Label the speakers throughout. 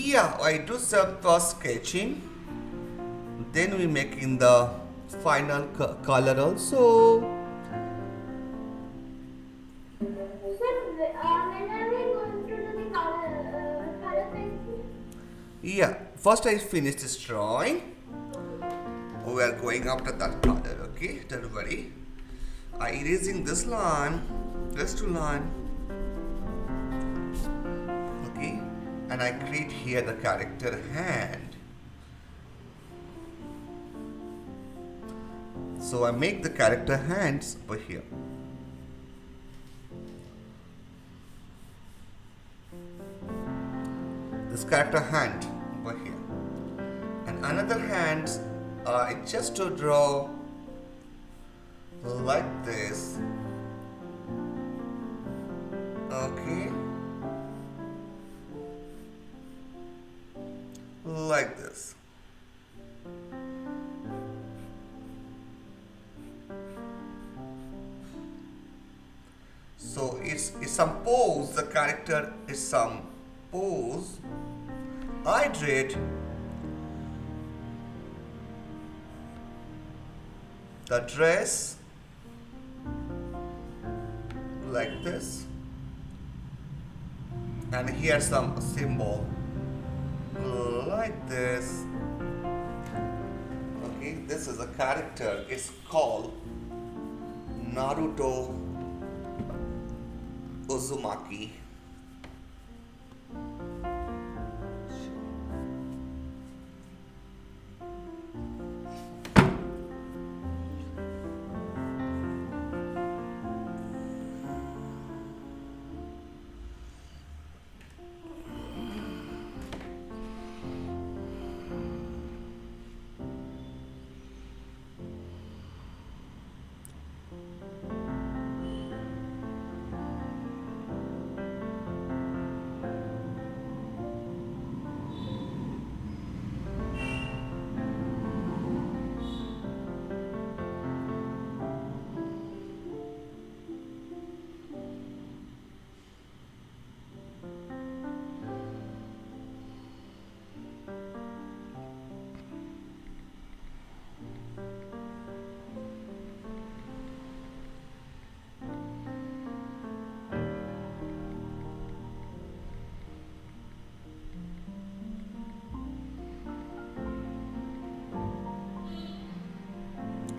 Speaker 1: Yeah, I do some first sketching, then we making the final color also.
Speaker 2: Sir, when are we going to do the color pencil?
Speaker 1: Yeah, first I finish this drawing. We are going after that color, okay? Don't worry. I erasing this line, this two line, okay? And I create here the character hand. So I make the character hands over here. This character hand over here. And another hand, I just to draw like this. Okay. Like this. So it's some pose, the character is some pose. I did the dress like this, and here's some symbol like this. Okay, this is a character, it's called Naruto Uzumaki.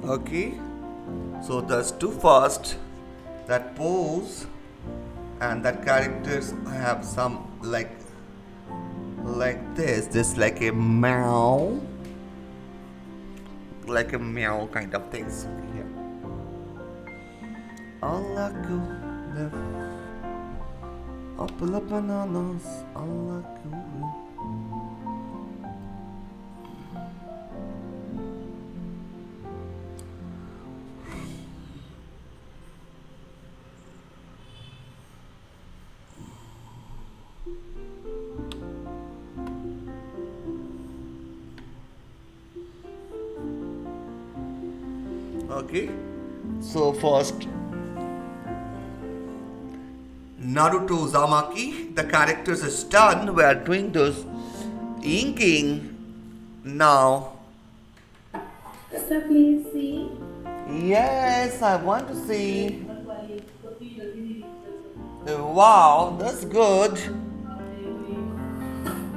Speaker 1: Okay, so that's too fast. That pose and that characters have some like this like a meow, like a meow kind of things here. Allah go apple bananas, Allah go. Okay, so first Naruto Uzumaki, the characters is done. We are doing those inking now.
Speaker 2: Sir, please see.
Speaker 1: Yes, I want to see. Wow, that's good.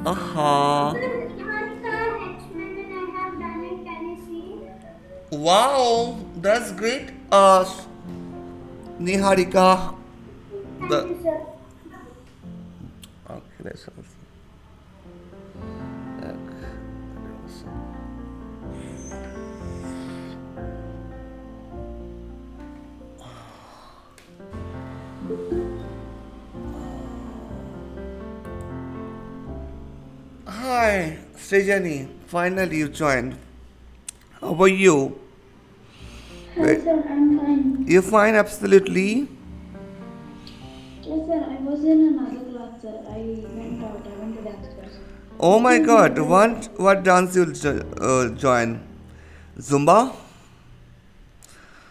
Speaker 1: Uh huh.
Speaker 2: Sir, Harika H-Men I have done it. Can you see?
Speaker 1: Wow, that's great. Niharika.
Speaker 2: Thank
Speaker 1: The
Speaker 2: you, sir.
Speaker 1: okay, that's all. Okay. Hi, Sejani. Finally, you joined. How are you?
Speaker 2: Hi, sir. I'm fine.
Speaker 1: You fine, absolutely.
Speaker 2: Yes, sir. I was in another class, sir. I went out. I went to dance class.
Speaker 1: Oh my
Speaker 2: Excuse me,
Speaker 1: God!
Speaker 2: sir.
Speaker 1: What dance you'll join? Zumba,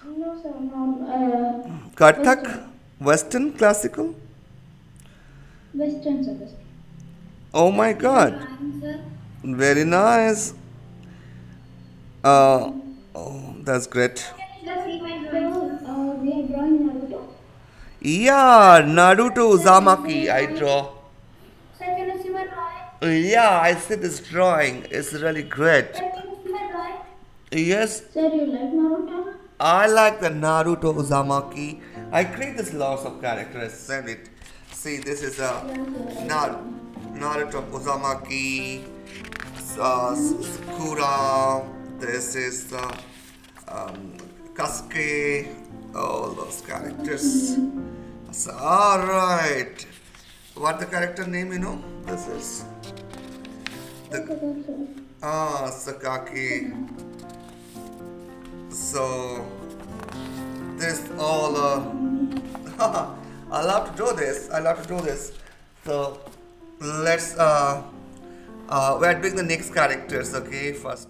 Speaker 2: No, sir. Not
Speaker 1: Kathak,
Speaker 2: Western.
Speaker 1: Western, classical.
Speaker 2: Western, sir. Western.
Speaker 1: Oh my
Speaker 2: Are you
Speaker 1: God.
Speaker 2: drawing, sir?
Speaker 1: Very nice. Uh, oh, that's great.
Speaker 2: Sir, can you see my drawing, sir? We are drawing Naruto.
Speaker 1: Yeah, Naruto
Speaker 2: Sir, can you see
Speaker 1: Uzumaki
Speaker 2: my
Speaker 1: I
Speaker 2: drawing?
Speaker 1: draw.
Speaker 2: Sir, can you see my drawing?
Speaker 1: Yeah, I see this drawing. It's really great.
Speaker 2: Sir, can you see my drawing?
Speaker 1: Yes,
Speaker 2: Sir, you like Naruto?
Speaker 1: I like the Naruto Uzumaki. I create this lots of characters. Send it. See, this is a
Speaker 2: Yeah, sir, I
Speaker 1: Nar-
Speaker 2: saw.
Speaker 1: Naruto Uzumaki, Sakura. This is Kasuke. All those characters. So, all right. What the character name? You know, this is
Speaker 2: I
Speaker 1: the
Speaker 2: forgot, sir.
Speaker 1: Sakaki. So this all I love to do this. I love to do this. So let's we're doing the next characters. Okay, first.